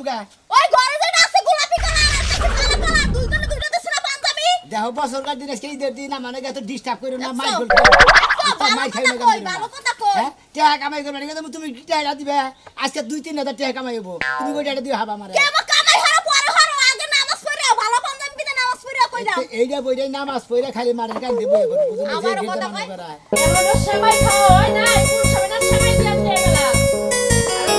মুগা ওই ঘরে যেটা আছে গোলাপি কালার কালা কালা দুইটা দেছ না পাঞ্জাবি দেখো বছরকার দিন আজকে ঈদের দিন মানে এত ডিস্টার্ব করো না মাই বল ভালো কথা কই হ্যাঁ টাকা কামাই করবে না তুমি টাকা দিবে আজকে 2-3 হাজার টাকা কামাইবো তুমি কয়টা দিও হাবা আমারে কেমন কামাই হারা পরে হারা আগে নামাজ পড়ে ভালো পাঞ্জাবি কিনে নামাজ পড়ে কইলাম এইটা বইটাই নামাজ পড়ে খালি মারেন কান দেবো এবার বুঝুন যে আমার কথা কই এমন সময় খাওয়া হয় না কোন সময় না সময় দিয়ে দিয়ে গেলাম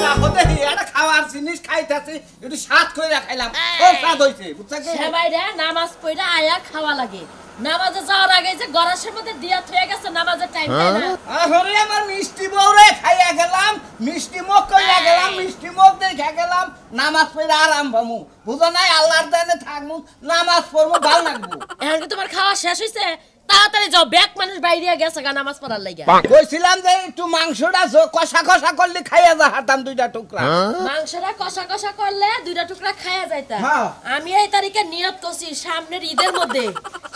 না হতে এটা খাওয়ার জিনিস খাইতাছি একটু স্বাদ কইরা খাইলাম ও স্বাদ হইছে বুঝছ কি সবাই রে নামাজ পড়া আয়া খাওয়া লাগে নামাজে যাওয়ার আগে যে গরাসের মধ্যে দিয়া থয়ে গেছে নামাজের টাইম তাই না আরে আমার মিষ্টি বউরে খাইয়া গেলাম মিষ্টি মুখ কইরা গেলাম মিষ্টি মুখ দেখে গেলাম নামাজ পড়ে আরাম ভামু বুঝো নাই আল্লাহর দানে থাকমু নামাজ পড়মু ভালো লাগবো এখন কি তোমার খাওয়া শেষ হইছে তাড়াতাড়ি যাও ব্যাক মানুষ বাইরে গেছে গা নামাজ পড়ার লাগা কইছিলাম যে একটু মাংসটা কষা কষা করলে খাইয়া যা হাতাম দুইটা টুকরা মাংসটা কষা কষা করলে দুইটা টুকরা খায়া যাইতা হ্যাঁ। আমি এই তারিখে নিয়ত করছি সামনের ঈদের মধ্যে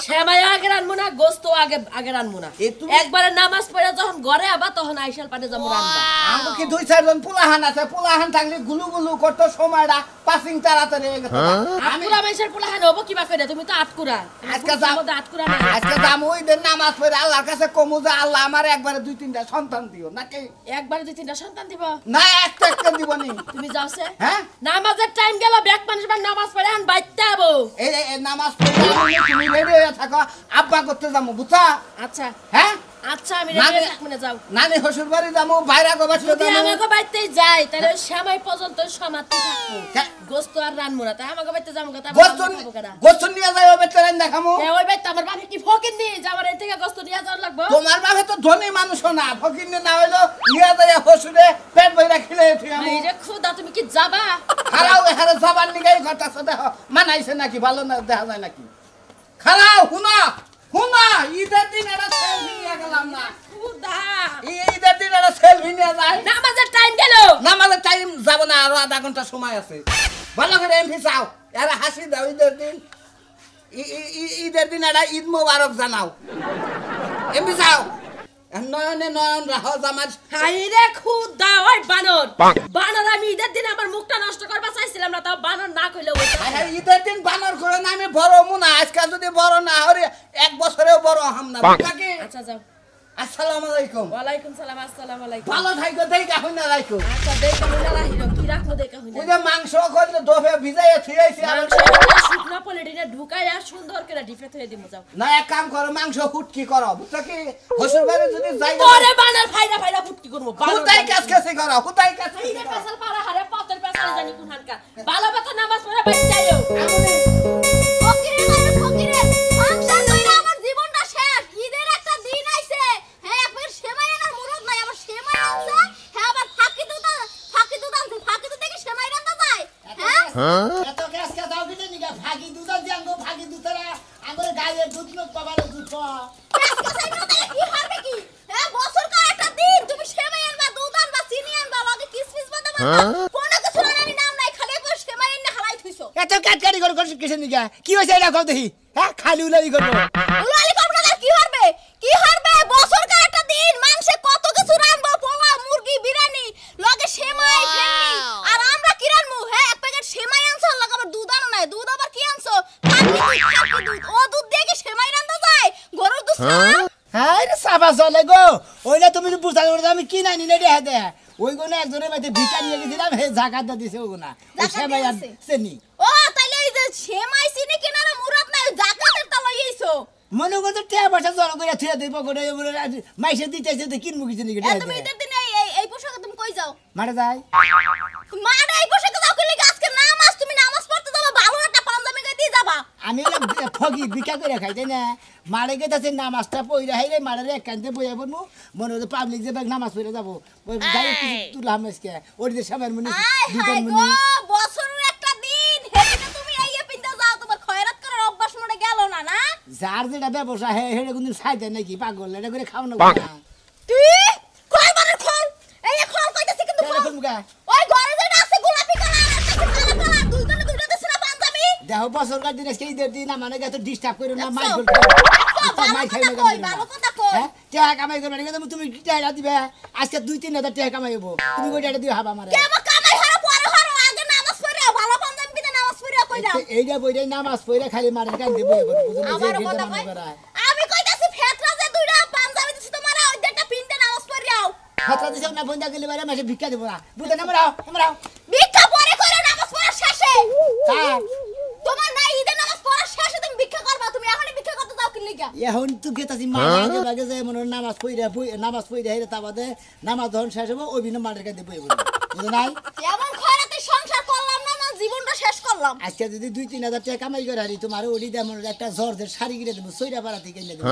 সেমাই আগে রানবো না গোস্ত আগে রানবো না একবারে নামাজ পড়ে যখন ঘরে আবা তখন আইসাল পাটে যাবো রান্না আমি কি 2-4 জন পোলাহান আছে পোলাহান থাকলে গুলু গুলু করতে সময়টা পাসিং তাড়াতাড়ি হয়ে গেছে আটকুরা মাইসের পোলাহান হবো কিবা করে তুমি তো আটকুরা আজকে যাও আটকুরা না আজকে যাম ওই দিন নামাজ পড়ে আল্লাহর কাছে কমু যে আল্লাহ আমার একবারে 2-3টা সন্তান দিও নাকি একবারে 2-3টা সন্তান দিব না একটা দিবনি তুমি যাওছে হ্যাঁ নামাজের টাইম গেল ব্যাক মানুষ নামাজ পড়ে আন বাইতে আবো এই নামাজ পড়ে তুমি রেডি হয়ে থাকো আব্বা করতে যাবো বুঝছা আচ্ছা হ্যাঁ আচ্ছা আমি রেডি থাকমনে যাও নানি শ্বশুর বাড়ি যাবো বাইরা গো বাচ্চা যদি আমাকে বাইতে যাই তাহলে সময় পর্যন্ত সমাপ্তি থাকবো হ্যাঁ। গোস্ত আর রানমু না তাই আমাকে বাইতে যাবো কথা গোস্ত নিয়ে যাই ওই বেচারা দেখামো ওই বাইতে আমার বাপে কি ফকির নি যে আমার এই থেকে গোস্ত নিয়ে যাওয়ার লাগবো তোমার বাপে তো ধনী মানুষ না ফকির না হইলো নিয়ে যায় শ্বশুরে পেট ভরে খেলে থিয়ামু এই রে খুদা তুমি কি যাবা খারাও এখানে যাবার নিগাই ঘটাছ দেখো মানাইছে নাকি ভালো না দেখা যায় নাকি খারাও হুনা হুনা ঈদের দিন এটা সেলফি নিয়ে গেলাম না খুদা ঈদের দিন এটা সেলফি নিয়ে যায় নামাজের টাইম গেল নামাজের টাইম যাব না আরো আধা ঘন্টা সময় আছে ভালো করে এমপি চাও এরা হাসি দাও ঈদের দিন ঈদের দিন এটা ঈদ মোবারক জানাও এমপি চাও নয়নে নয়ন রাহো জামার হাই রে খুদা ওই বানর বানর আমি ঈদের দিন আমার মুখটা নষ্ট করবা চাইছিলাম না তাও বানর না কইলে ওই ঈদের দিন বানর করে না আমি বড় মুনা আজকে যদি বড় না হরে এক বছরেও বড় হাম না কাকে আচ্ছা যাও আসসালামু আলাইকুম ওয়ালাইকুম সালাম আসসালামু আলাইকুম ভালো থাইকো দেখা হইনা রাখো আচ্ছা দেখা হইনা রাখিরো কি রাখবো দেখা হইনা ওই যে মাংস করলে দফে ভিজাইয়া থুইছি আর শুকনা পলিটিনে ঢুকাইয়া সুন্দর করে ডিফে থয়ে দিমু যাও না এক কাম করো মাংস ফুটকি করো বুঝছো কি হসুর বাড়ি যদি যাই পরে বানার ফাইরা ফাইরা ফুটকি করব হুতাই কাজ কাছে করো হুতাই কাজ এই যে পেছাল পাড়া হারে পথের পেছাল জানি কোন হানকা ভালো কথা নামাজ পড়ে বাচ্চায়ও ফকিরে ফাংশন কইরা আমার জীবনটা শেষ ঈদের একটা দিন আইছে হ্যাঁ একবার সেমাই আনার মুরত নাই আমার সেমাই আনছে হ্যাঁ আবার ফাঁকি দুধ আনছে ফাঁকি দুধ থেকে সেমাই রান্না যায় হ্যাঁ এত গ্যাস কে দাও কিতে নিগা ভাগি দুধ দিয়াঙ্গো ভাগি দুধরা আগরে গায়ের দুধ লোক পাবারে দুধ কাছে তাহলে কি হবে কি হ্যাঁ বছর কার একটা দিন তুমি সেমাই আনবা দুধ আনবা চিনি আনবা লগে কিসমিস বাদাম আনবা কোন কিছু আনানি নাম নাই খালি একবার সেমাই এনে হালাই থইছো এত কাটকাটি করে কিসে নিগা কি হইছে এটা কও দেখি হ্যাঁ খালি উলালি করব উলালি করব না কি হবে বছর কার একটা দিন মাংসে কত কিছু রানবো পোলা মুরগি বিরিয়ানি লগে সেমাই ফেন্নি আর আমরা কি রানমু হ্যাঁ এক প্যাকেট সেমাই আনছো লগে আবার দুধ আনো নাই দুধ আবার কি আনছো ফাঁকি দুধ ও দুধ দিয়ে কি সেমাই রান্না যায় গরুর দুধ হ্যাঁ রে সাবা চলে গো ওইটা তুমি বুঝালে আমি কি নাই নিলে রে দে ওই কোন একজনের বাইতে ভিকা নিয়ে গেছিলাম হে জাকাতটা দিছে ওগুনা ওই সেমাই আর চেনি ও তাইলে এই যে সেমাই চিনি কেনার মুরাদ নাই জাকাতের তা লইছো মনে করতে টিয়া পয়সা জড়ো করে থুয়ে দেব করে মাইসে দিতেছে তো কিনবো কিছু নিকে তুমি ঈদের দিনে এই পোশাকে তুমি কই যাও মারে যাই মারে এই পোশাকে যাও কি লাগি আজকে নামাজ তুমি নামাজ পড়তে যাবা ভালো একটা পাঞ্জাবি গায়ে দিয়ে যাবা আমি ফকি বিকা করে খাই তাই না মারে গেছে নামাজটা পইরা হাইরে মারে এক কান্দে বইয়া বলবো মনে হচ্ছে পাবলিক যে নামাজ পড়ে যাবো যাই তুলাম আজকে ওর যে সামের মনে দুজন মনে বছরের একটা দিন হেদিনে তুমি আইয়া পিন্দা যাও তোমার খয়রাত করার অভ্যাস মনে গেল না না যার যেটা ব্যবসা হে হেড়ে কোনদিন ছাই দেয় নাকি পাগল এটা করে খাও না তুই কয় বারে খোল এই খোল কইতাছি কিন্তু ওই ঘরে যেটা আছে গোলাপি কালার কালা কালা দুইটা দেছ না পাঞ্জাবি দেখো বছরকার দিন আজকে ঈদের দিন মানে এত ডিস্টার্ব করো না মাই বল মাই খাই না ভালো কথা কই হ্যাঁ টাকা কামাই করবে না তুমি টাকা দিবে আজকে 2-3 হাজার টাকা কামাইবো তুমি কই টাকা দিও হাবা আমারে কেমন কামাই হারা পরে হারা আগে নামাজ পড়ে ভালো কইলাম এইটা বইটাই নামাজ পড়ে খালি মারের কান্দে বই বুঝুন আমার কথা কই আমি কইতাছি ফেতরা যে দুইটা পাঞ্জাবি দিছি তোমার ওই একটা পিনতে নামাজ পড়িয়াও হাতটা দিছে না বন্ধা গেলে বারে মাসে ভিক্ষা দেব না বুঝলেন আমরাও ভিক্ষা পরে করে নামাজ পড়ার শেষে হ্যাঁ তোমার না ঈদের নামাজ পড়ার শেষে তুমি ভিক্ষা করবা তুমি এখনই ভিক্ষা করতে যাও কি লিগা এখন তো গেতাছি মাঝে আগে যায় মনে নামাজ পড়ে হেরে তা বাদে নামাজ ধরন শেষ হবো ওই বিনা মাঠের কাছে বই বুঝো নাই এমন খয়রাতে সংসার করলাম না না জীবনটা শেষ করলাম আজকে যদি 2-3 হাজার টাকা কামাই করে হারি তোমার ওডি দেমন একটা জর্জের শাড়ি কিনে দেবো সইরা পাড়া থেকে কিনে দেবো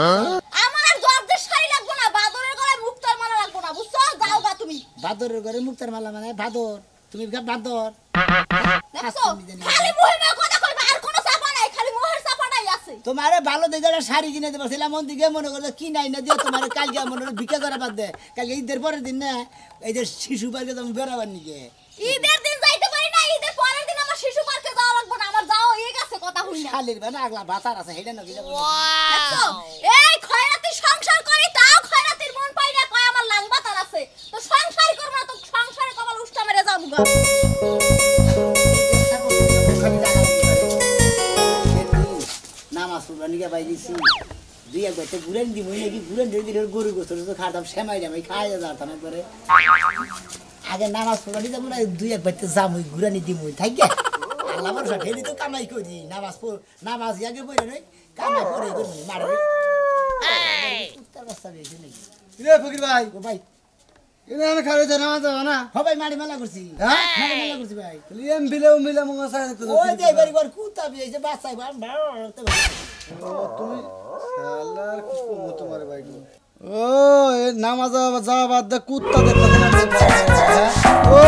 আমার আর জর্জের শাড়ি লাগবো না বাদরের গলায় মুক্তার মালা লাগবো না বুঝছো যাও গা তুমি ভাদরের ঘরে মুক্তার মালা মানে ভাদর তুমি ভাদর দেখছো খালি মুহে মুহে কথা কইবা আর কোনো চাপা নাই খালি মুহের চাপা নাই আছে তোমারে ভালো দেখে একটা শাড়ি কিনে দেবো ছিলাম মন দিকে মনে করছো কি নাই না দিয়ে তোমার কালকে মনে হলো ভিক্ষা করা বাদ দে কালকে ঈদের পরের দিন না এই যে শিশু পার্কে তুমি বেড়াবার নিকে ঈদের দিন যাইতে পারি না ঈদের পরের দিন আমার শিশু পার্কে যাওয়া লাগবে না আমার যাওয়া হয়ে গেছে কথা হই না শালির মানে আগলা ভাতার আছে হেডা নকি দেখছো এই খয়রাতি সংসার করি তাও খয়রাতির মন পাই না কয় আমার লাং বাতার আছে তো সংসার করব না তো সংসারে কপাল উষ্টা মেরে যাবো গা নামাজ পড়বার নিকে বাইরেছি দুই একবার তো ঘুরেন দি মই নাকি ঘুরেন দিয়ে গরু গোস্তর তো খাতাম সেমাই জামাই খাই যাতাম একবারে আগে নামাজ পড়বার নিতে মনে দুই একবার তো জামুই ঘুরানি দি মই থাকি আল্লাহ ভরসা ঠেলি তো কামাই করি নামাজ আগে পড়ে নই কামাই পড়ে করি মারে উত্তর রাস্তা বেশি নাকি রে ফকির ভাই ও ভাই এনে আমি খাওয়া যায় নামাজ যাবো না হ ভাই মারি মেলা করছি হ্যাঁ? মারি মেলা করছি ভাই এম বিলেও মিলে মঙ্গল সাহেব ওই যে এবারে ঘর কুত্তা বিয়েছে বাচ্চাই তুমি শালার কি করবো তোমার ভাই ও এ নামাজে যাওয়া বাদ দে কুত্তা দেখতে ও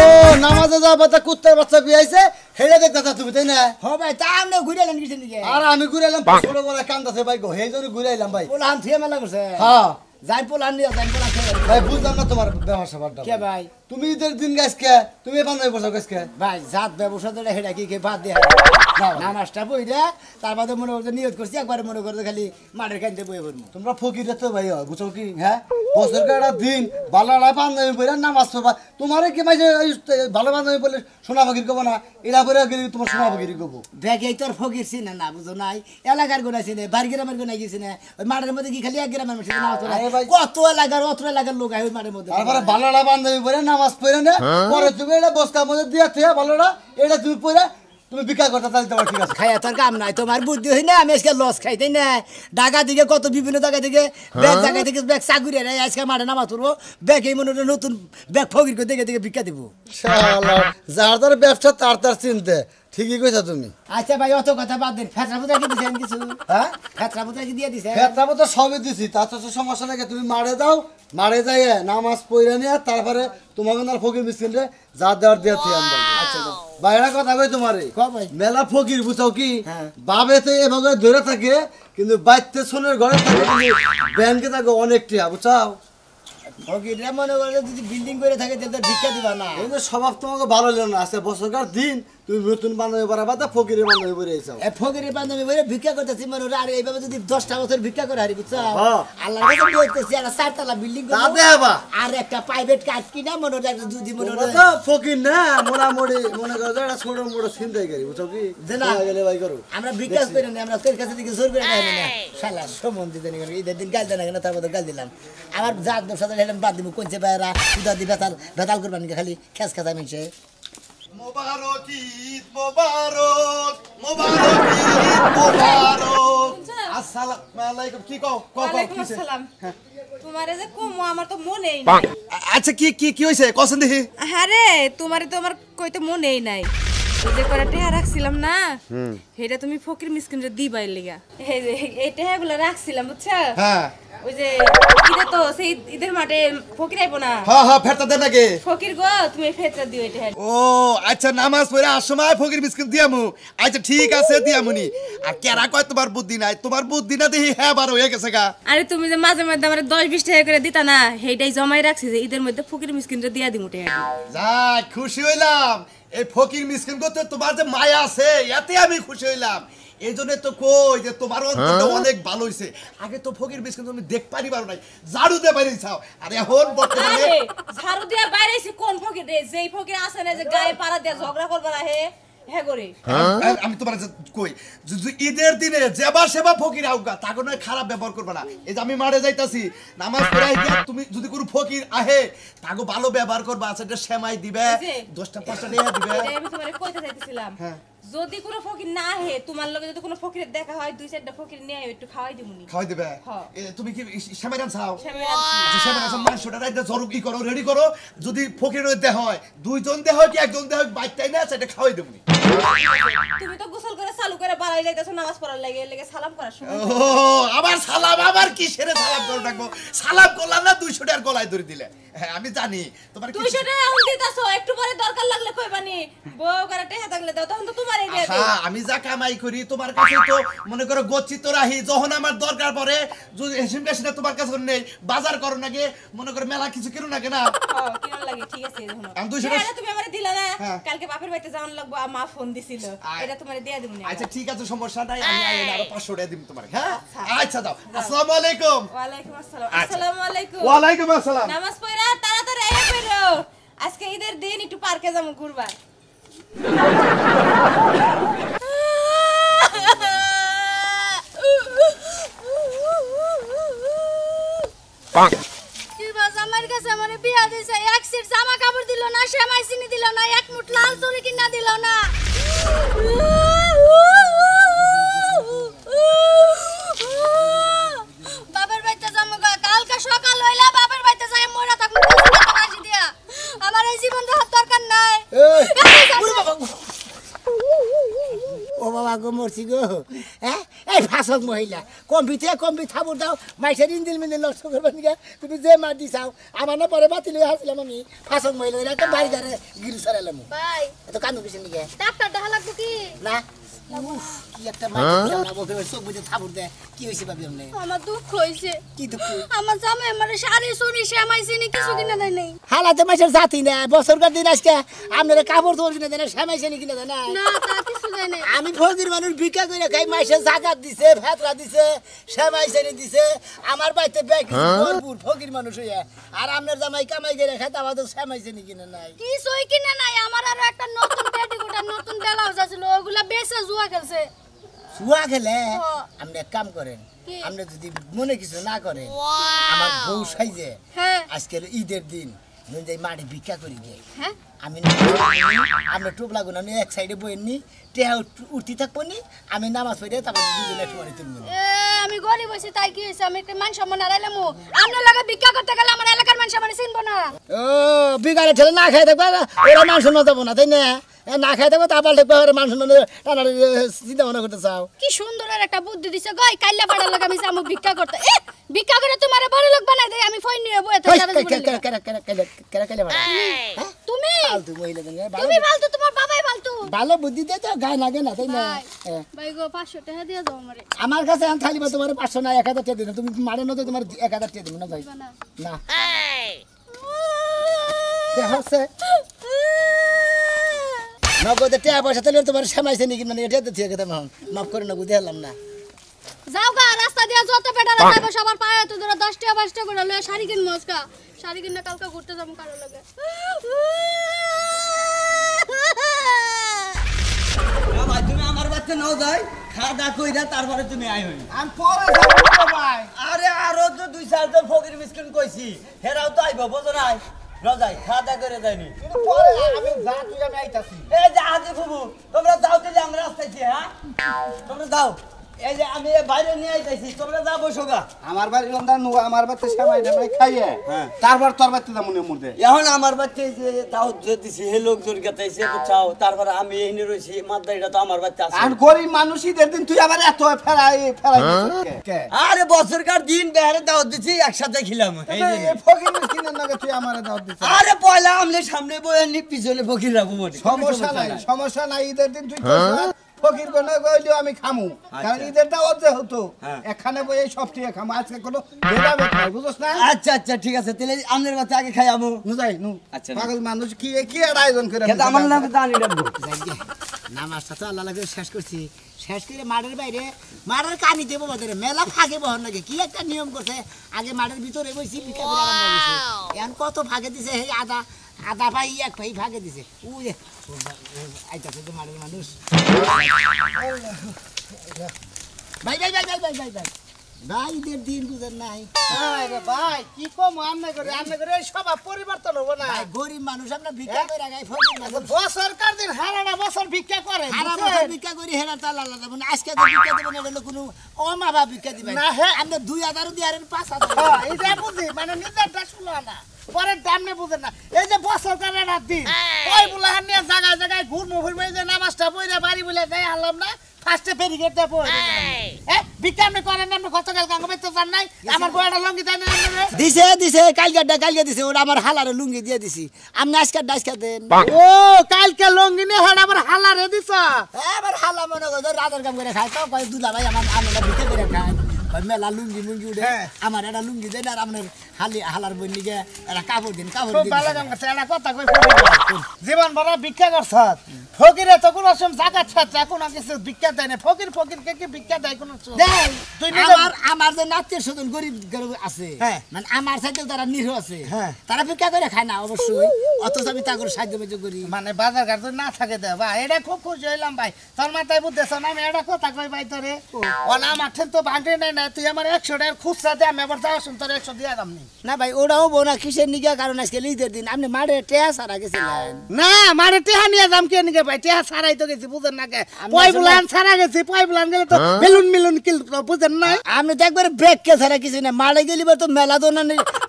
নামাজে যাওয়া বাদ দে কুত্তার বাচ্চা বিয়াইছে হেলে দেখতে তুমি তাই না হ ভাই তা আমনে ঘুরে এলেন কিছু নিকে আর আমি ঘুরে এলাম ছোট বড় কান্দাছে ভাই গো সেই জন্য ঘুরে এলাম ভাই পোলাহান থুয়ে মেলা করছে হ্যাঁ যাই পোলাহান নিয়ে যাই পোলাহান খেয়ে ভাই বুঝলাম না তোমার ব্যবসা বাড্ডা কে ভাই তুমি ঈদের দিন গাছকে তুমি বান্ধবী বসো গাছকে ভাই জাত ব্যবসা তো হেডা কি বাদ দিয়ে নামাজটা বইরা তার বাদে মনে করতে নিয়ত করছি একবারে মনে করতে খালি মাঠের কানতে বই পড়বো তোমরা ফকির তো ভাই বুঝো কি হ্যাঁ বছর কাটা দিন বালাড়া বান্ধবী বলে নামাজ পড়বা তোমারে কি মাঝে ভালো বান্ধবী বলে সোনা ফকির কব না এরা বলে গেলে তোমার সোনা ফকির কব দেখে তোর ফকির চিনে না বুঝো নাই এলাকার গোনা চিনে বাড়ি গ্রামের গোনা গেছি না ওই মাঠের মধ্যে কি খালি এক গ্রামের মানুষ নামাজ পড়ে আরে ভাই। কত এলাকার অত এলাকার লোক আয় ওই মাঠের মধ্যে তারপরে বালাড়া বান্ধবী বলে নামাজ পড়ে না পরে তুমি এটা বস্তার মধ্যে দিয়ে থেকে বালাড়া এটা তুমি পড়ে তুমি বিকাশ করতে তাহলে তোমার ঠিক আছে খাইয়া তোর কাম নাই তোমার বুদ্ধি হই না আমি আজকে লস খাইতে না ঢাকা থেকে কত বিভিন্ন জায়গা থেকে ব্যাগ জায়গা থেকে ব্যাগ চাকুরি আজকে মাঠে নামাজ পড়বো ব্যাগ এই মনে হলো নতুন ব্যাগ ফকির করে দেখে দেখে ভিক্ষা দিব শালা যার যার ব্যবসা তার তার চিনতে ঠিকই কইছা তুমি আচ্ছা ভাই অত কথা বাদ দেন ফেতরা ফুতরা কি দিছেন কিছু হ্যাঁ ফেতরা ফুতরা কি দিয়ে দিছে ফেতরা তো সবই দিছি তা তো সমস্যা নাকি তুমি মারে দাও মারে যাই নামাজ পড়ে নিয়ে তারপরে তোমাকে আর ফকির মিসকিন রে যা দেওয়ার দিয়ে আমি আচ্ছা বাইরে কথা কই তোমারে ক ভাই মেলা ফকির বুঝাও কি হ্যাঁ। বাবেতে এভাবে ধরে থাকে কিন্তু বাইতে সোনের ঘরে থাকে কিন্তু ব্যাংকে থাকে অনেক টিয়া বুঝাও ফকিররা মনে করে যদি বিল্ডিং করে থাকে তাহলে ভিক্ষা দিবা না কিন্তু স্বভাব তোমাকে ভালো লাগে না আজকে বছরকার দিন তুমি নতুন বান্ধবী বাড়াবা তা ফকিরের বান্ধবী বেড়ে যাও এ ফকিরের বান্ধবী বলে ভিক্ষা করতেছি মনে হলো আর এইভাবে যদি 10টা বছর ভিক্ষা করে হারি বুঝছো হ্যাঁ। আল্লাহর কাছে দোয়া করতেছি আর 4 বিল্ডিং তা দেবা আর একটা প্রাইভেট কার কিনা মনে হলো একটা দুদি মনে হলো তো ফকির না মোটামুটি মনে করো একটা ছোট মোটো চিন্তাই করি বুঝছো কি যে না। গেলে ভাই করো আমরা বিকাশ করে না আমরা তোর কাছে থেকে জোর করে নেই না শালা সম্বন্ধে জানি না ঈদের দিন গাল দেন না তার মধ্যে গাল দিলাম আমার জাত ব্যবসা হেলাম বাদ দিব কোনছে বাইরা উদা দি বেতাল করবেন খালি খেস খেসা মিনছে মোবারক ঈদ মোবারক মোবারক ঈদ মোবারক আসসালামু আলাইকুম কি কও ওয়ালাইকুম আসসালাম। তোমারে যে কমো আমার তো মনেই নাই। আচ্ছা কি কি কি হইছে কসন দেখি আরে তোমারে তো আমার কইতে মনেই নাই। ওই যে কয়টা টেহা রাখছিলাম না সেটা তুমি ফকির মিসকিনরে দিবাই লিগা এই যে এই টেহাগুলো রাখছিলাম বুঝছো হ্যাঁ ওই যে ঈদে তো সেই ঈদের মাঠে ফকির আইবো না হ্যাঁ হ্যাঁ ফেরতা দেন নাকি ফকির গো তুমি ফেতরা দিও এই টেহা ও আচ্ছা নামাজ পড়ে আসময় ফকির বিস্কিট দিয়ামু আচ্ছা ঠিক আছে দিয়ামুনি আর কেরা কয় তোমার বুদ্ধি নাই তোমার বুদ্ধি না দেখি হ্যাঁ বার হয়ে গেছে গা আরে তুমি যে মাঝে মাঝে আমার 10-20 টাকা করে দিতা না সেইটাই জমাই রাখছি যে ঈদের মধ্যে ফকির মিসকিনরে দিয়া দিমু টেহা যাক খুশি হইলাম এই ফকির মিসকিন করতে তোমার যে মায়া আছে এতে আমি খুশি হইলাম এই জন্য তো কই যে তোমার অন্তরটা অনেক ভালো হইছে আগে তো ফকির মিসকিন তুমি দেখ পারি পারো নাই ঝাড়ু দিয়ে বাইরে যাও আর এখন বর্তমানে আরে ঝাড়ু দিয়া বাইরেছি কোন ফকির রে যেই ফকির আছে না যে গায়ে পাড়া দিয়া ঝগড়া করবা হে হ্যাঁ করে আমি তোমার কই যদি ঈদের দিনে যেবা সেবা ফকির আউগা তাকে নয় খারাপ ব্যবহার করবে না। এই যে আমি মাঠে যাইতাছি নামাজ পড়ে আইয়া তুমি যদি কোনো ফকির আহে তাকে ভালো ব্যবহার করবা, সেটা সেমাই দিবে 10টা 5টা টাকা দিবে। আমি তোমারে কইতে চাইতেছিলাম যদি কোনো ফকির না আহে তোমার লগে যদি কোনো ফকিরের দেখা হয় 2-4টা ফকির নিয়ে আয় একটু খাওয়াই দিমুনি। খাওয়াই দিবে? তুমি কি সেমাই রান চাও? সেমাই রান সেমাই রান মাংসটা রাইতে জরুক ই করো, রেডি করো। যদি ফকিরের দেহ হয় 2জন দেহ হয় কি 1জন দেহ বাইতাই না, সেটা খাওয়াই দেবনি। তুমি তো গোসল করে চালু করে বাড়াই যাইতাছো নামাজ পড়ার লাগে, এর লাগে সালাম করার সময়। ও আবার সালাম, আবার কি সেরে সালাম করে রাখবো? সালাম করলাম না 200 টাকার গলায় ধরে দিলে। হ্যাঁ আমি জানি তোমার 200 টাকা এখন দিতাছো, একটু পরে দরকার লাগলে কইবানি বউ করে টাকা থাকলে দাও, তখন তো তোমারই দিয়ে দেব। হ্যাঁ আমি যা কামাই করি তোমার কাছে তো মনে করো গচ্ছিত রাহি, যখন আমার দরকার পড়ে যদি হিসেব কাশিটা তোমার কাছে নেই, বাজার করো নাকি মনে করো মেলা কিছু কিনো নাকি না? হ্যাঁ কিরণ লাগে, ঠিক আছে দেখুন। আমি 200 টাকা তুমি আমারে দিলা না, কালকে বাপের বাড়িতে যাওয়ার লাগবো, মা ফোন দিছিল, এটা তোমারে দিয়ে দেব না। আচ্ছা ঠিক আছে সমস্যা নাই, আমি আরো 500 টাকা দিম তোমারে। হ্যাঁ আচ্ছা দাও। আসসালামু আলাইকুম। ওয়ালাইকুম আসসালাম। আসসালামু আলাইকুম। ওয়ালাইকুম আসসালাম। নামাজ পড়া তাড়াতাড়ি আয়া কইরো, আজকে ঈদের দিন একটু পার্কে যাবো ঘুরবার। কি বাস আমার কাছে আমারে বিয়া দিছে, এক সেট জামা কাপড় দিল না, সেমাই চিনি দিল না, এক মুঠ লাল চুড়ি কিনা দিল না। বাবার বাড়িতে যাবো কালকে সকাল হইলা, বাবার বাড়িতে যাই মরা থাকবো কাশি দিয়া। আমার এই জীবন দেওয়ার দরকার নাই। ও বাবা গো মরছি গো। হ্যাঁ এই ফাঁসক মহিলা কম্পি থাবুর দাও মাইসের ইন্দিল মিন্দিল নষ্ট করবেন গা। তুমি যে মার দিছাও আমার না পরে বাতিল হয়ে আসলাম আমি। ফাঁসক মহিলা একটা বাড়ি ধারে গিরি সরালাম। ভাই এত কান্দু কিছু নিকে ডাক্তার দেখা লাগবে কি না? উফ, কি একটা মার চোখ বুঝে থাবুর দেয়। কি হয়েছে ভাবি আপনি? আমার দুঃখ হইছে। কি দুঃখ? আমার জামাই আমারে শাড়ি চুড়ি সেমাই চিনি কিছু কিনা দেয় নাই। হালাতে মাসের জাতি না বছরকার দিন আজকে আপনারা কাপড় চোপড় কিনে দেয় না, সেমাই চেনি কিনে দেয় না। না তা কিছু দেয় নাই। আমি ফকির মানুষ ভিক্ষা করে খাই, মাসে জাকাত দিছে, ফেতরা দিছে, সেমাই চেনি দিছে। আমার বাড়িতে ব্যাগ ভরপুর ফকির মানুষ হইয়া, আর আপনার জামাই কামাই করে খাই আমাদের সেমাই চেনি কিনে নাই। কিছুই কিনা নাই। আমার আরো একটা নতুন পেটিকোট আর নতুন ব্লাউজ আছিল, ওগুলা বেচে জুয়া খেলছে। শুয়া খেলে ও। আপনি এক কাম করেন, কি? আপনি যদি মনে কিছু না করেন, আমার বউ সাইজে হ্যাঁ আজকের ঈদের দিন যাই মাঠে ভিক্ষা করি গে। হ্যাঁ আমি আপনি টোপলা গুণ আপনি এক সাইডে বইনি টেহা উঠতে থাকবো নি, আমি নামাজ পড়ে তারপর দুজনে একটু বাড়ি তুলবো। এ আমি গরিব হইছি তাই কি হইছে, আমি একটা মান সম্মান হারাইলাম। আপনার লাগে ভিক্ষা করতে গেলে আমার এলাকার মান সম্মান চিনবো না। ও বিকালে ঠেলে না খাই থাকবো, ওরা মান শোনা যাবো না তাই না? না খাই থাকবো তারপর দেখবো মান শোনা টানা চিন্তা ভাবনা করতে চাও। কি সুন্দর একটা বুদ্ধি দিছে গই, কাইলা পাড়ার লাগে আমি যাবো ভিক্ষা করতে। এ ভিক্ষা করে তোমারে বড় লোক বানাই দেই, আমি ফোন নিয়ে বইতে যাবে। তুমি তুমি ফালতু, তোমার বাবাই ফালতু। ভালো বুদ্ধি দিয়ে তো গায়ে লাগে না তাই না? ভাই গো 500 টাকা দিয়ে দাও আমারে। আমার কাছে এখন থাকলে তোমার 500 না 1000 টাকা দিন, তুমি মারে না তো তোমার 1000 টাকা দিব না ভাই না। দেখছে নগদে টাকা পয়সা তাহলে তোমার সামাইছে নাকি, মানে এটা তো ঠিক আছে মাফ করে না বুঝে হলাম না। যাও গা রাস্তা দিয়া যত পেটা রাস্তা সবার পায়ে তো ধরে 10 টাকা 5 টাকা করে লয়ে শাড়ি কিন মস্কা, শাড়ি কিনে কালকে ঘুরতে যাবো কারো লাগে। ভাই তুমি আমার বাচ্চা নাও যাই খাওয়া দাওয়া কইরা তারপরে তুমি আই হই। আমি পরে যাবো ভাই। আরে আরো তো 2-4 ফকির মিসকিন কইছি, হেরাও তো আইবো বুঝো নাই? রজাই খাওয়া দাওয়া করে যাইনি। কিন্তু পরে আমি যা তুই আমি আইতাছি। এই যে আজি ফুবু তোমরা যাও তো, যে আমরা আসতেছি। হ্যাঁ তোমরা যাও, এই যে আমি বাইরে নিয়ে আইতাছি, তোমরা যাও বসো গা। আমার বাড়ি লন্ডন নুয়া আমার বাড়িতে সেমাই ঢামাই খাইয়ে তারপর তোর বাড়িতে যাবো মুর্দে। এখন আমার বাচ্চা যে দাওয়াত দিছি হে লোকজন গাতাইছে বুঝাও, তারপরে আমি এনে রইছি মাদ্দাইটা তো আমার বাচ্চা আছে। আর গরিব মানুষ ঈদের দিন তুই আবার এত ফেরাই কে? আরে বছরকার দিন বেহারে দাওয়াত দিছি, একসাথে খিলাম। এই যে ফকির মিসকিনের নাকি তুই আমারে দাওয়াত দিছিস? আরে পয়লা আমলে সামনে বয়ে নি পিছনে ফকির রাখবো মনে। সমস্যা নাই ঈদের দিন তুই ফকির কোনে কইলেও আমি খামু, কারণ ঈদের দাওয়াত যে হতো এখানে বই সবটি খামু, আজকে কোনো ভেদাভেদ নাই বুঝছ না? আচ্ছা আচ্ছা ঠিক আছে, তাহলে আমনের বাচ্চা আগে খাই আমু। নু যাই নু। আচ্ছা পাগল মানুষ কি কি আর আয়োজন করে খেতে আমার নামে দানি রাখবো। নামাজটা তো আল্লাহ লাগে শেষ করছি, শেষ করে মাঠের বাইরে মাঠের কানি দেবো বাজারে মেলা ফাঁকে বহন লাগে। কি একটা নিয়ম করছে, আগে মাঠের ভিতরে বসি বিকা করে আরাম লাগছে, এখন কত ফাঁকে দিছে। এই আদা আধা ভাই এক ভাই ভাগে দিছে ওই আইতাছে তো মারের মানুষ ভাই ভাই ভাই ভাই ভাই ভাই ভাই ভাইদের দিন গুজার নাই আরে ভাই কি কম আমনে করে সব পরিবর্তন হবো না ভাই গরিব মানুষ আমরা ভিক্ষা করে গাই ফকির মানুষ বছরকার দিন হারানা বছর ভিক্ষা করে হারা বছর ভিক্ষা করি হেরা তালা আলাদা মানে আজকে তো ভিক্ষা দেবেন এটা হলো কোনো অমাভা ভিক্ষা দিবেন না, হ্যাঁ। আমরা 2000 দিয়ে আর 5000 হ্যাঁ, এইটা বুঝি মানে নিজেরটা শুনো না পরের দামনে বুঝেন না এই যে বছরকার একটা দিন ওই বুলাহান নিয়ে জায়গায় জায়গায় ঘুরমু ফিরবো এই যে নামাজটা পড়ে বাড়ি বলে যাই আনলাম না ফার্স্টে ব্যারিকেড দিয়ে পড়ে ভিক্ষা আপনি করেন না আপনি কত কাল গাঙ্গ বেতে চান নাই আমার বড়টা লঙ্গি দেন না দিছে কালকে দিছে ওটা আমার হালারে লুঙ্গি দিয়ে দিছি আপনি আজকে দেন ও কালকে লঙ্গি নিয়ে হাড় আবার হালারে দিছ এবার হালা মনে করো রাতের কাম করে খায় তো কয় দুলা ভাই আমরা ভিক্ষা করে খায় ভাই মেলা লুঙ্গি উঠে আমার একটা লুঙ্গি দেন আর আপনার হালার বই নিয়ে একটা কাপড় দিন খুব ভালো কাম করছে একটা কথা কই জীবন বড় ভিক্ষা করছ ফকিরে তো কোনো সময় জায়গা ছাড়ছে কোনো কিছু ভিক্ষা দেয় না ফকিরকে কি ভিক্ষা দেয় কোনো তুই আমার যে আত্মীয় স্বজন গরিব আছে মানে আমার সাথেও তারা নিরীহ আছে তারা ভিক্ষা করে খায় না অবশ্যই অথচ আমি তাদের সাহায্য করি মানে বাজার ঘাট না থাকে দে ভাই এটা খুব খুশি হইলাম ভাই তোর মাথায় বুঝতেছ না আমি এটা কথা কই ভাই তোরে ও না আমার তো ভাঙে নাই না তুই আমার 100 টাকার খুচরা দে আমি আবার যাওয়া শুন তোর 100 দিয়া দাম নেই না ভাই ওরাও বোনা কিসের নিগা কারণ আজকে ঈদের দিন আপনি মারে টেয়া সারা গেছিলেন না মারে টেহা নিয়ে দাম কে নিকে ভাই টেহা সারাই তো গেছি বুঝেন না কে পয়বুলান সারা গেছি পয়বুলান গেলে তো বেলুন মিলুন কিল বুঝেন না আপনি তো একবার ব্রেক কে ছাড়া কিছু না মারে গেলি তো মেলা তো না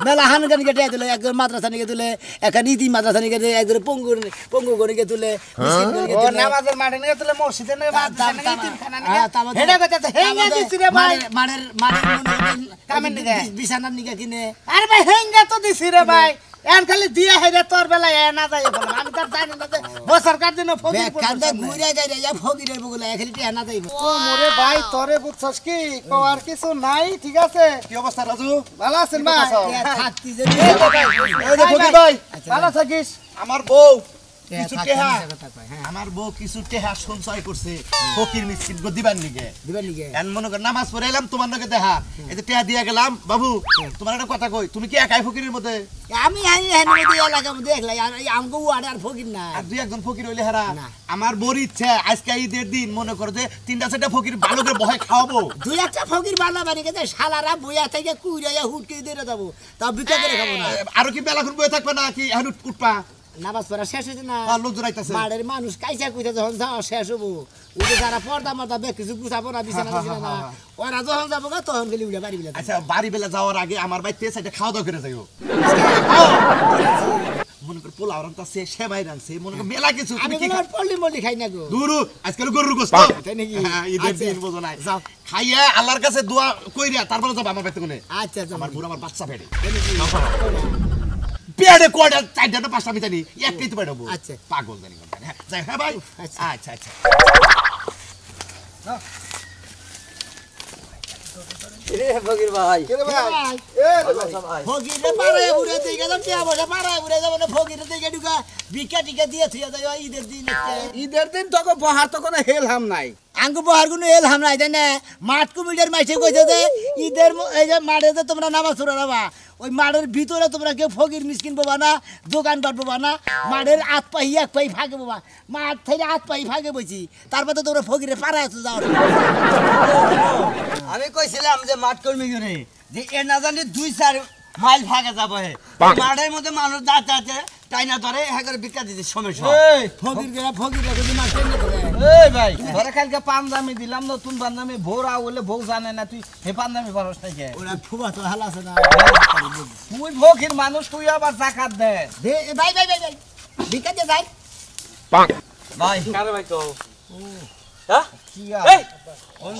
মেলা হানগান কেটে দিলে একজন মাদ্রাসা নিয়ে তুলে এখন ইতি মাদ্রাসা নিয়ে গেলে একজন পঙ্গু গণিকে তুলে ও নামাজের মাঠে নিয়ে তুলে মসজিদে নিয়ে মাদ্রাসা নিয়ে তিনখানা নিয়ে হেডা কথা হেঙ্গা দিছি রে ভাই মারের কামের নিগে বিছানার নিগে কিনে আরে ভাই হেঙ্গা তো দিছি রে ভাই এন খালি দিয়া হেরে তোর বেলা এ না যাই বল আমি তো জানি না যে বছরকার দিন ফকির কান্দা ঘুরে যায় রে ফকিরের বগুলা খালি টিয়া না যাইব ও মোরে ভাই তোরে বুঝছস কি কোয়ার কিছু নাই ঠিক আছে কি অবস্থা রাজু ভালো আছেন ভাই থাকতি যে এই যে ফকির ভাই ভালো থাকিস আমার বউ কিছু টেহা আমার বউ কিছু টেহা সঞ্চয় করছে ফকির মিসকিন গো দিবার নিগে এন মনে কর নামাজ পড়ে এলাম তোমার নাকি দেখা এই যে টেহা দিয়া গেলাম বাবু তোমার একটা কথা কই তুমি কি একাই ফকিরের মধ্যে আমি এলাকার মধ্যে দেখলাই আর আমগো ওয়ার্ড আর ফকির না আর দুই একজন ফকির হইলে হারা আমার বড় ইচ্ছা আজকে ঈদের দিন মনে করো যে 3-4টা ফকির ভালো করে বহে খাওয়াবো দুই একটা ফকির বালা বাড়ি গেছে শালারা বইয়া থেকে কুইরাইয়া হুটকে দিয়ে যাবো তা বিকা করে খাবো না আর কি বেলাখন বয়ে থাকবে না কি এখন উঠপা নামাজ পড়া শেষ হয়েছে না লোকজন আইতাছে মাড়ের মানুষ কাইসা কইতে যখন যাওয়া শেষ হবো ওই যে যারা পর্দা মর্দা বেশ কিছু গুছাবো না বিছানা না ওরা যখন যাবো গা তখন গেলে উঠে বাড়ি বেলা আচ্ছা বাড়ি বেলা যাওয়ার আগে আমার বাড়িতে সাইডে খাওয়া দাওয়া করে যাইও মনে কর পোলাও রান্তাছে সেমাই রানছে মনে কর মেলা কিছু আমি কোনো পল্লি মল্লি খাই না গো দুরু আজকাল গরুর গোশত তাই নাকি ঈদের দিন বোঝো না যাও খাইয়া আল্লাহর কাছে দোয়া কইরা তারপরে যাব আমার বাড়িতে কোনে আচ্ছা আমার বুড়া আমার বাচ্চা পেটে পেড়ে কোড়া 4টা না 5টা আমি জানি একটাই তো পেড়াবো আচ্ছা পাগল জানি হ্যাঁ যাই হ্যাঁ ভাই আচ্ছা আচ্ছা রে ফকির ভাই কে ভাই এ ভাই ফকির রে পাড়ায় বুড়ে দিয়ে গেলাম টিয়া বসে পাড়ায় বুড়ে যাব না ফকির দিয়ে ঢুকা ভিক্ষা টিকা দিয়ে থুয়া যাই ঈদের দিন তোকে বহার তো কোনো হেল হাম নাই আঙ্গু বহার কোনো এল হাম নাই তাই না মাঠ কমিটির মাইসে কইছে যে ঈদের এই যে মাঠে যে তোমরা নামাজ পড়া যাবা ওই মাঠের ভিতরে তোমরা কেউ ফকির মিসকিন পাবা না দোকানপাট পাবা না মাঠের হাত পাই এক পাই ফাঁকে পাবা মাঠ থেকে হাত পাই ফাঁকে বইছি তারপরে তো তোমরা ফকিরে পাড়ায় আছো যাও আমি কইছিলাম যে মাঠ কর্মী করে যে এ না জানি 2-4 মাইল ভাগে যাবো হে মাঠের মধ্যে মানুষ দাঁড়াতে টাইনা ধরে হ্যাঁ করে বিক্রি দিতে সমস্যা ফকির যদি মাঠ টেনে ধরে এই ভাই ধরে কালকে পাঞ্জামি দিলাম নতুন পাঞ্জামি ভোরা হলে বউ জানে না তুই হে পাঞ্জামি পারস না কে ওরা ফুবা তো হাল আছে না তুই ভোগের মানুষ তুই আবার জাকাত দে ভাই ভাই ভাই ভাই ভিক্ষা দিয়ে যাই ভাই কারে ভাই কও হ্যাঁ কি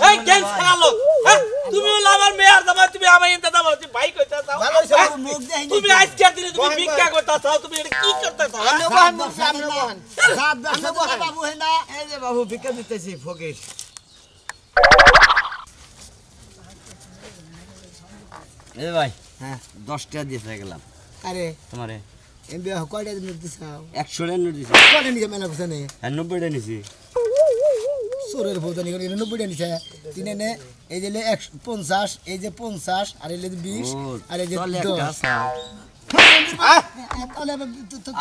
এই কেন ছাড়ালো হ্যাঁ তুমি হলো আমার মেয়ার দাবা তুমি আমার ইনতে দাবা তুমি ভাই কইতা চাও ভালো সব মুখ দেই তুমি আজকের দিনে তুমি ভিক্ষা করতে চাও তুমি এটা কি করতে চাও বাবু হে না এই যে বাবু ভিক্ষা দিতেছি ফকির এই ভাই হ্যাঁ 10 টাকা দিয়ে গেলাম আরে তোমারে এমবি কয়টা নোট দিছাও 100 টাকা নোট দিছি কয়টা নিকে মেলা কথা নেই 90 টাকা নিছি সোরের ভোদানি করে 90 টাকা নিছে তিনে নে এই যে 150 এই যে 50 আর এই যে 20 আর এই যে 10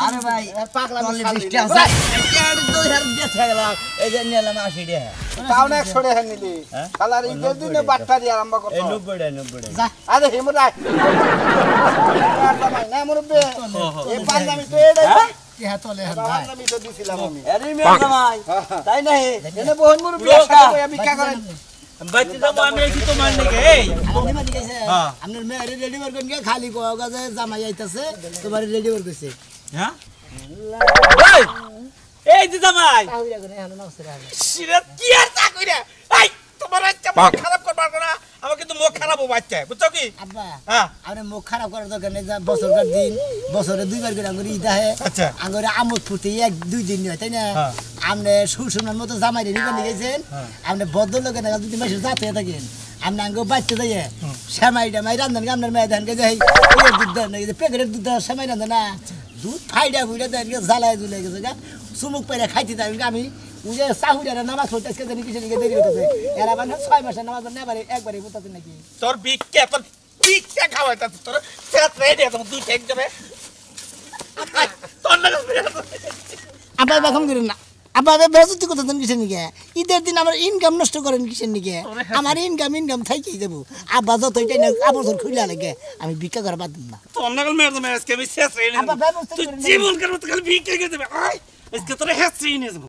আরে ভাই পাগলা তলে শালি বৃষ্টি রে। আছে এর তো হের দিয়ে গেলাম এই যে নিলাম 80 টাকা তাও না 100 টাকা নিলি শালার ঈদের দিনে বাটপারি আরম্ভ করতো 90 যা আরে হিমুরাই না মুরব্বি এই পাঞ্জাবি তো এড়ে ইহা তলে হের ভাই পাঞ্জাবি তো দিছিলাম আমি আরে মেয়ে জামাই তাই না এনে বহু মুরব্বি একসাথে ভিক্ষা করেন বাইতে যাবো আমি এসে তোমার নাকি এই আপনি মাটি গেছে আপনার মেয়ে রেডি করে গিয়ে খালি কোগা যে জামাই আইতাছে তোমার রেডি করে গেছে হ্যাঁ এই, এই যে জামাই কাহিরা করে এখন নমস্কার সিরাত কি আর তা কইরা এই তোমার আজকে মুখ খারাপ করবার না আমার কিন্তু মুখ খারাপ হবে আজকে বুঝছো কি আব্বা হ্যাঁ আপনি মুখ খারাপ করার দরকার নেই যা বছরকার দিন বছরে দুইবার করে আঙ্গুরি ঈদ আহে আচ্ছা। আঙ্গুরে আমোদ ফুর্তি এক দুই দিন হয় তাই না হ্যাঁ। আপনি সুরসুনার মতো জামাই রেডি করে গেছেন আপনি ভদ্রলোকে না যদি মাসে যাতে থাকেন আপনি আঙ্গ বাচ্চা দিয়ে সেমাই টামাই রান্ধেন আপনার মেয়ে দেন যে দুধ দেন প্যাকেটের দুধ দেওয়ার সেমাই রান্ধে না দুধ ফাইডা ফুইডা দেন জ্বালায় জুলে গেছে গা চুমুক পেরে খাইতে থাকেন আমি উজে সাহুরিয়ারা নামাজ পড়তে আজকে জানি কিসের দিকে দেরি হতেছে এরা মানে 6 মাসের নামাজ নেবারে একবারে পড়তে নাকি তোর ভিক্ষা খাওয়াইতা তোর সেট রেডি আছে তুই ঠেক যাবে তোর না আব্বা বেগম করেন না আব্বা বেজতি কথা দেন কিসের নিকে ঈদের দিন আমার ইনকাম নষ্ট করেন কিসের নিকে আমার ইনকাম থাইকেই যাবো আব্বা যতইটাই না আবর্জন খুলে লাগে আমি ভিক্ষা করা বাদ দিন না তোর নাগাল মেরে দেবে আজকে আমি শেষ রেডি আব্বা ব্যবস্থা তুই করেন জীবন করবো তো খালি ভিক্ষা করে দেবে আয় আজকে তোর হেস রেডি নিয়ে যাবো